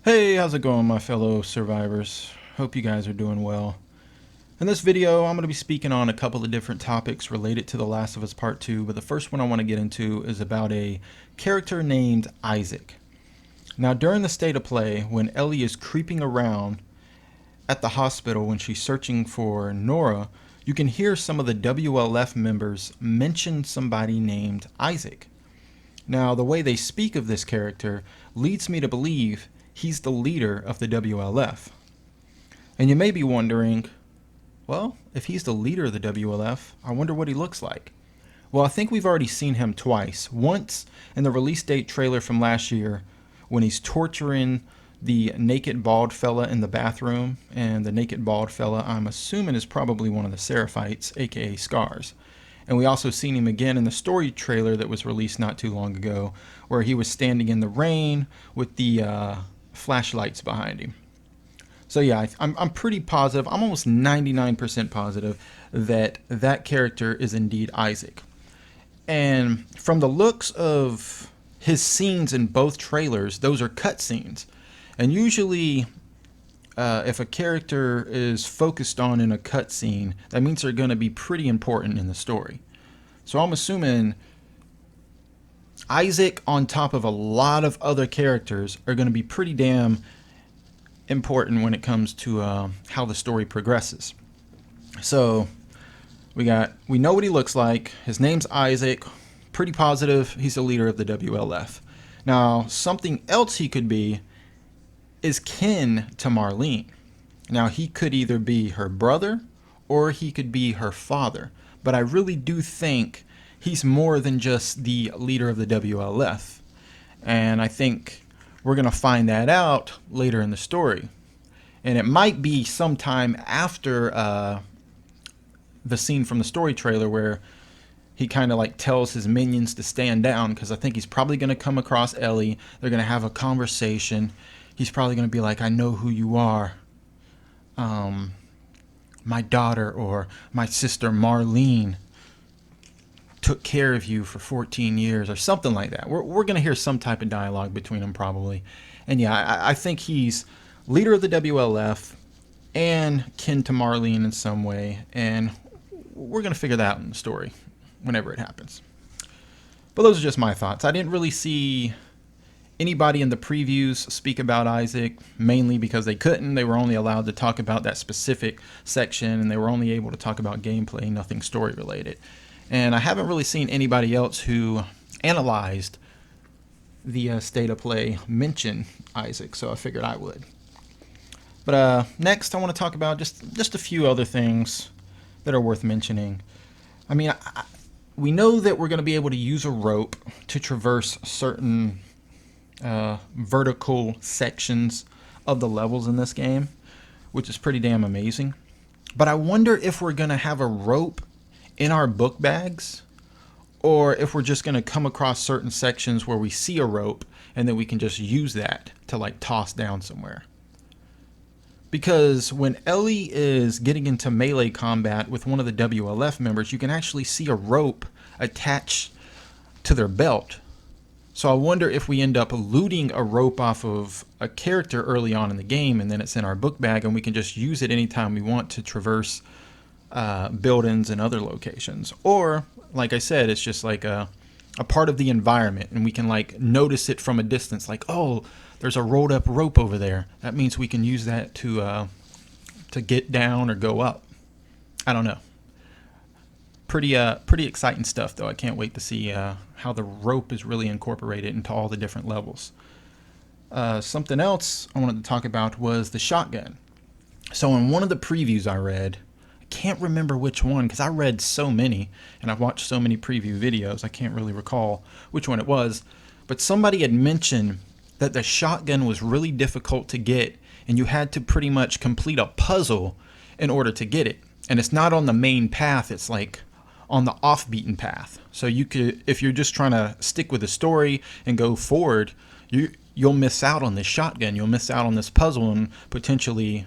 Hey, how's it going, my fellow survivors? Hope you guys are doing well. In this video, I'm going to be speaking on a couple of different topics related to The Last of Us Part 2, but the first one I want to get into is about a character named Isaac. Now, during the state of play, when Ellie is creeping around at the hospital when she's searching for Nora, you can hear some of the WLF members mention somebody named Isaac. Now, the way they speak of this character leads me to believe he's the leader of the WLF. And you may be wondering, well, if he's the leader of the WLF, I wonder what he looks like. Well, I think we've already seen him twice. Once in the release date trailer from last year when he's torturing the naked bald fella in the bathroom, and the naked bald fella I'm assuming is probably one of the Seraphites, aka Scars. And we also seen him again in the story trailer that was released not too long ago, where he was standing in the rain with the flashlights behind him. So yeah, I'm pretty positive, I'm almost 99% positive that that character is indeed Isaac. And from the looks of his scenes in both trailers, those are cutscenes. And usually, if a character is focused on in a cutscene, that means they're going to be pretty important in the story. So I'm assuming Isaac, on top of a lot of other characters, are going to be pretty damn important when it comes to how the story progresses. So we know what he looks like. His name's Isaac. Pretty positive he's the leader of the WLF. Now, something else he could be is kin to Marlene. Now, he could either be her brother or he could be her father. But I really do think he's more than just the leader of the WLF. And I think we're going to find that out later in the story. And it might be sometime after the scene from the story trailer where he kind of like tells his minions to stand down, because I think he's probably going to come across Ellie. They're going to have a conversation. He's probably going to be like, I know who you are. My daughter or my sister Marlene took care of you for 14 years or something like that. We're going to hear some type of dialogue between them probably. And yeah, I think he's leader of the WLF and kin to Marlene in some way. And we're going to figure that out in the story whenever it happens. But those are just my thoughts. I didn't really see anybody in the previews speak about Isaac, mainly because they couldn't. They were only allowed to talk about that specific section, and they were only able to talk about gameplay, nothing story related. And I haven't really seen anybody else who analyzed the state of play mention Isaac, so I figured I would. But next I want to talk about just a few other things that are worth mentioning. I mean, we know that we're going to be able to use a rope to traverse certain vertical sections of the levels in this game, which is pretty damn amazing. But I wonder if we're going to have a rope in our book bags, or if we're just going to come across certain sections where we see a rope and then we can just use that to like toss down somewhere. Because when Ellie is getting into melee combat with one of the WLF members, you can actually see a rope attached to their belt. So I wonder if we end up looting a rope off of a character early on in the game, and then it's in our book bag, and we can just use it anytime we want to traverse buildings and other locations. Or, like I said, it's just like a part of the environment, and we can like notice it from a distance, like, oh, there's a rolled up rope over there. That means we can use that to get down or go up. I don't know. Pretty exciting stuff, though. I can't wait to see how the rope is really incorporated into all the different levels. Something else I wanted to talk about was the shotgun. So in one of the previews I read, I can't remember which one because I read so many and I've watched so many preview videos, I can't really recall which one it was. But somebody had mentioned that the shotgun was really difficult to get, and you had to pretty much complete a puzzle in order to get it. And it's not on the main path, it's like on the off-beaten path. So you could, if you're just trying to stick with the story and go forward, you'll miss out on this shotgun. You'll miss out on this puzzle and potentially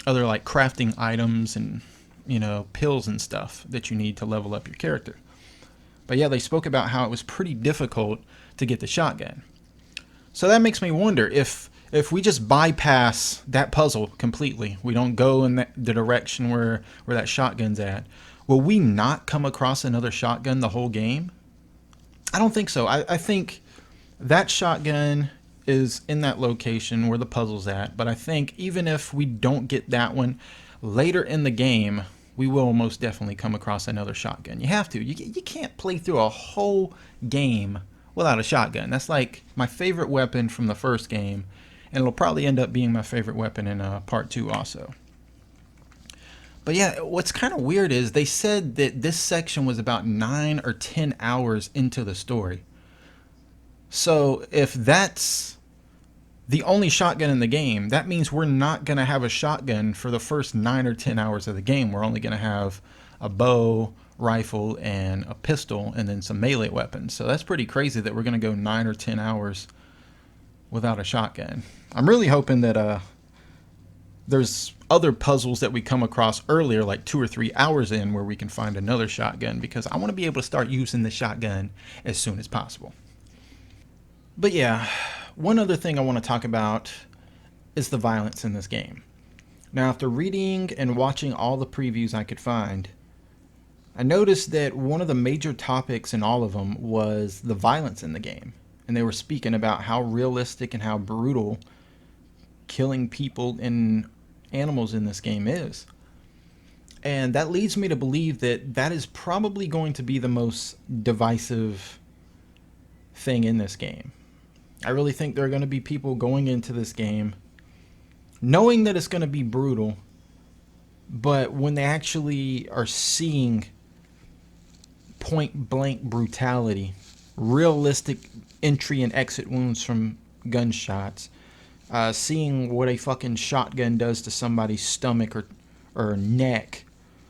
other like crafting items and, you know, pills and stuff that you need to level up your character. But yeah, they spoke about how it was pretty difficult to get the shotgun. So that makes me wonder if if we just bypass that puzzle completely, we don't go in the direction where that shotgun's at, will we not come across another shotgun the whole game? I don't think so. I think that shotgun is in that location where the puzzle's at, but I think even if we don't get that one, later in the game, we will most definitely come across another shotgun. You have to. You can't play through a whole game without a shotgun. That's like my favorite weapon from the first game, and it'll probably end up being my favorite weapon in part 2 also. But yeah, what's kind of weird is they said that this section was about 9 or 10 hours into the story. So if that's the only shotgun in the game, that means we're not going to have a shotgun for the first 9 or 10 hours of the game. We're only going to have a bow, rifle, and a pistol, and then some melee weapons. So that's pretty crazy that we're going to go 9 or 10 hours without a shotgun. I'm really hoping that there's other puzzles that we come across earlier, like 2 or 3 hours in, where we can find another shotgun, because I want to be able to start using the shotgun as soon as possible. But yeah, one other thing I want to talk about is the violence in this game. Now, after reading and watching all the previews I could find, I noticed that one of the major topics in all of them was the violence in the game. And they were speaking about how realistic and how brutal killing people and animals in this game is. And that leads me to believe that that is probably going to be the most divisive thing in this game. I really think there are going to be people going into this game knowing that it's going to be brutal, but when they actually are seeing point blank brutality, realistic entry and exit wounds from gunshots, seeing what a fucking shotgun does to somebody's stomach or neck,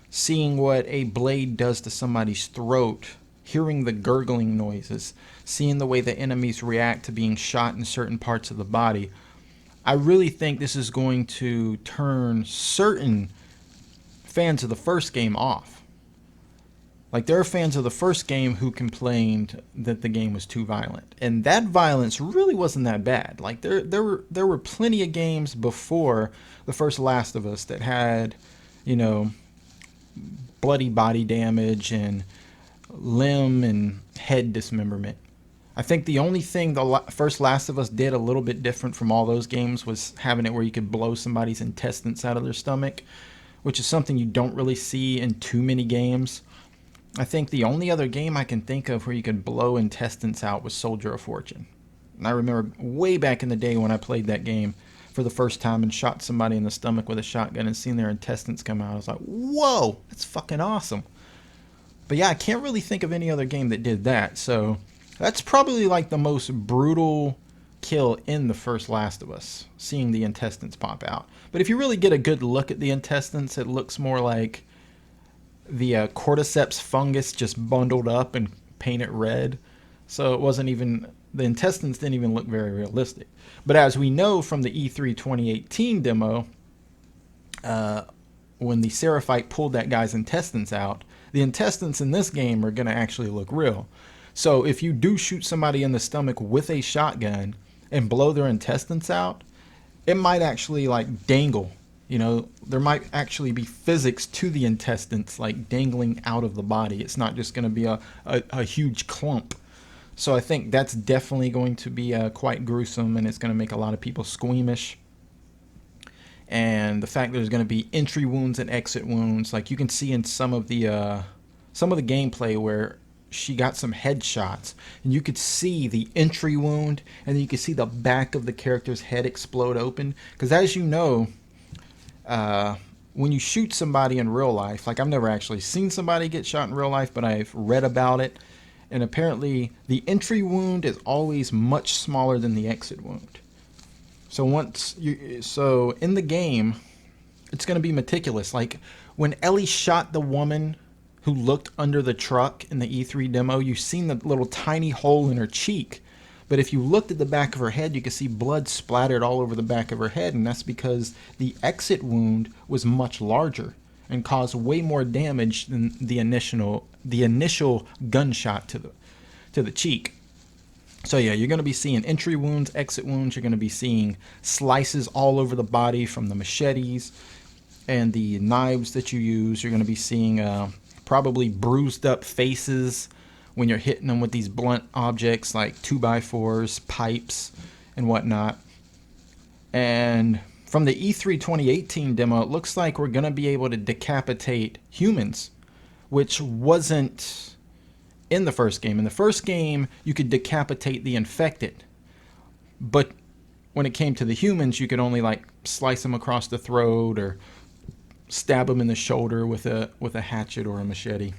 seeing what a blade does to somebody's throat, hearing the gurgling noises, seeing the way the enemies react to being shot in certain parts of the body, I really think this is going to turn certain fans of the first game off. Like, there are fans of the first game who complained that the game was too violent, and that violence really wasn't that bad. Like, there were plenty of games before the first Last of Us that had, you know, bloody body damage and limb and head dismemberment. I think the only thing the first Last of Us did a little bit different from all those games was having it where you could blow somebody's intestines out of their stomach, which is something you don't really see in too many games. I think the only other game I can think of where you could blow intestines out was Soldier of Fortune. And I remember way back in the day when I played that game for the first time and shot somebody in the stomach with a shotgun and seen their intestines come out. I was like, whoa, that's fucking awesome. But yeah, I can't really think of any other game that did that. So that's probably like the most brutal kill in the first Last of Us, seeing the intestines pop out. But if you really get a good look at the intestines, it looks more like the cordyceps fungus just bundled up and painted red. So it wasn't even, the intestines didn't even look very realistic. But as we know from the E3 2018 demo, when the Seraphite pulled that guy's intestines out, the intestines in this game are going to actually look real. So if you do shoot somebody in the stomach with a shotgun and blow their intestines out, it might actually like dangle. You know, there might actually be physics to the intestines like dangling out of the body. It's not just going to be a huge clump. So I think that's definitely going to be quite gruesome, and it's going to make a lot of people squeamish. And the fact that there's going to be entry wounds and exit wounds, like you can see in some of the gameplay where she got some headshots, and you could see the entry wound, and then you could see the back of the character's head explode open. Because as you know, when you shoot somebody in real life, like I've never actually seen somebody get shot in real life, but I've read about it, and apparently the entry wound is always much smaller than the exit wound. So in the game, it's going to be meticulous. Like when Ellie shot the woman who looked under the truck in the E3 demo, you've seen the little tiny hole in her cheek. But if you looked at the back of her head, you could see blood splattered all over the back of her head, and that's because the exit wound was much larger and caused way more damage than the initial gunshot to the cheek. So yeah, you're going to be seeing entry wounds, exit wounds. You're going to be seeing slices all over the body from the machetes and the knives that you use. You're going to be seeing probably bruised up faces when you're hitting them with these blunt objects like 2x4s, pipes, and whatnot. And from the E3 2018 demo, it looks like we're going to be able to decapitate humans, which wasn't in the first game. In the first game, you could decapitate the infected, but when it came to the humans, you could only like slice them across the throat or stab them in the shoulder with a hatchet or a machete.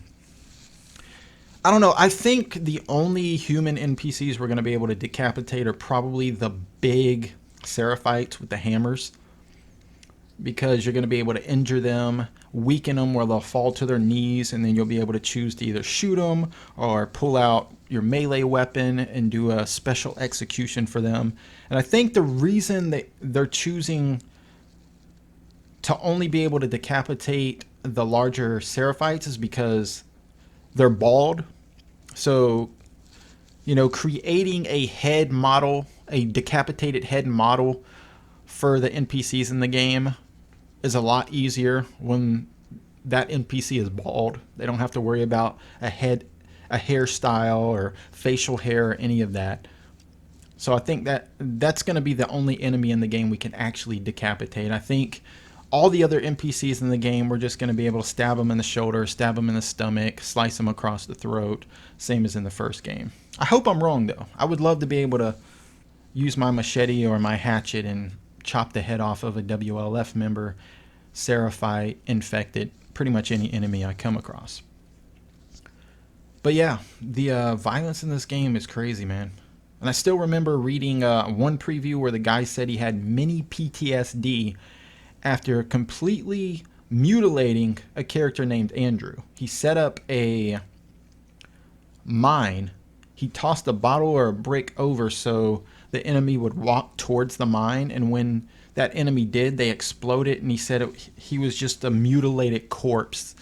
I don't know. I think the only human NPCs we're going to be able to decapitate are probably the big seraphites with the hammers, because you're going to be able to injure them, weaken them where they'll fall to their knees, and then you'll be able to choose to either shoot them or pull out your melee weapon and do a special execution for them. And I think the reason that they're choosing to only be able to decapitate the larger seraphites is because they're bald. So, you know, creating a head model, a decapitated head model for the NPCs in the game is a lot easier when that NPC is bald. They don't have to worry about a hairstyle or facial hair or any of that. So I think that that's going to be the only enemy in the game we can actually decapitate. I think all the other NPCs in the game, we're just going to be able to stab them in the shoulder, stab them in the stomach, slice them across the throat, same as in the first game. I hope I'm wrong, though. I would love to be able to use my machete or my hatchet and chop the head off of a WLF member, Seraphite, infected, pretty much any enemy I come across. But yeah, the violence in this game is crazy, man. And I still remember reading one preview where the guy said he had mini PTSD after completely mutilating a character named Andrew. He set up a mine. He tossed a bottle or a brick over so the enemy would walk towards the mine, and when that enemy did, they exploded, and he said he was just a mutilated corpse.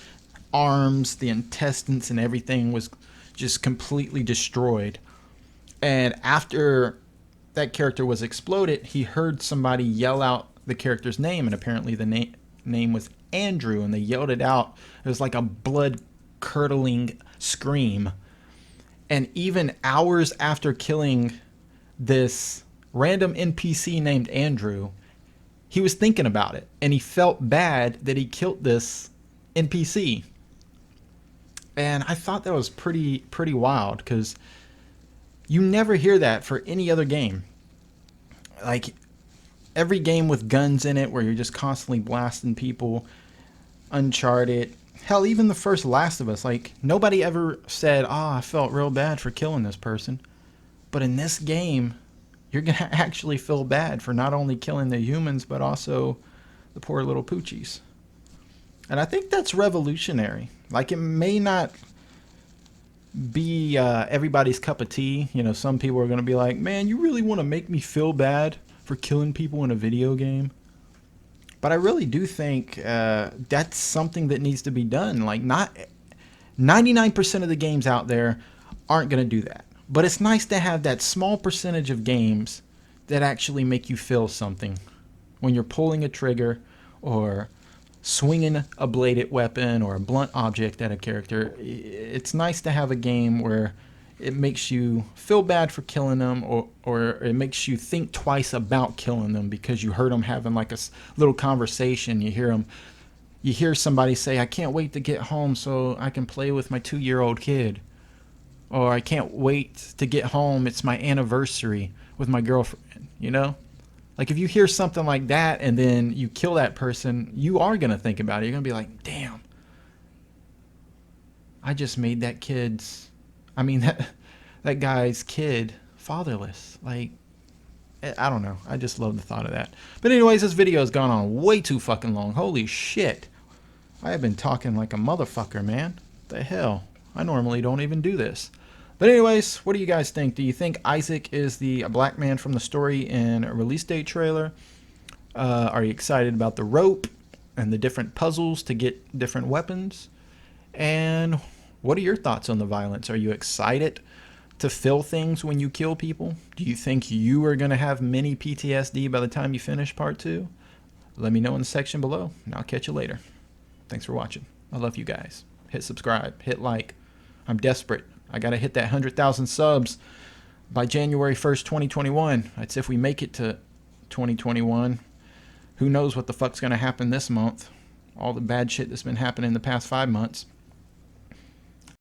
Arms, the intestines, and everything was just completely destroyed. And after that character was exploded, he heard somebody yell out the character's name, and apparently the name was Andrew, and they yelled it out. It was like a blood-curdling scream. And even hours after killing this random NPC named Andrew, he was thinking about it, and he felt bad that he killed this NPC. And I thought that was pretty wild, because you never hear that for any other game. Like, every game with guns in it where you're just constantly blasting people, Uncharted, hell, even the first Last of Us, like, nobody ever said, I felt real bad for killing this person. But in this game, you're going to actually feel bad for not only killing the humans, but also the poor little poochies. And I think that's revolutionary. Like, it may not be everybody's cup of tea. You know, some people are going to be like, man, you really want to make me feel bad for killing people in a video game? But I really do think that's something that needs to be done. Like, not 99% of the games out there aren't going to do that. But it's nice to have that small percentage of games that actually make you feel something when you're pulling a trigger or swinging a bladed weapon or a blunt object at a character. It's nice to have a game where it makes you feel bad for killing them, or it makes you think twice about killing them because you heard them having like a little conversation. You hear somebody say, I can't wait to get home so I can play with my 2-year-old kid. Or I can't wait to get home, it's my anniversary with my girlfriend, you know? Like, if you hear something like that and then you kill that person, you are going to think about it. You're going to be like, damn, I just made that guy's kid fatherless. Like, I don't know. I just love the thought of that. But anyways, this video has gone on way too fucking long. Holy shit. I have been talking like a motherfucker, man. What the hell? I normally don't even do this. But anyways, what do you guys think? Do you think Issac is the black man from the story in a release date trailer? Are you excited about the rope and the different puzzles to get different weapons? And what are your thoughts on the violence? Are you excited to fill things when you kill people? Do you think you are going to have mini PTSD by the time you finish part 2? Let me know in the section below, and I'll catch you later. Thanks for watching. I love you guys. Hit subscribe, hit like. I'm desperate. I got to hit that 100,000 subs by January 1st, 2021. That's if we make it to 2021. Who knows what the fuck's going to happen this month? All the bad shit that's been happening in the past 5 months.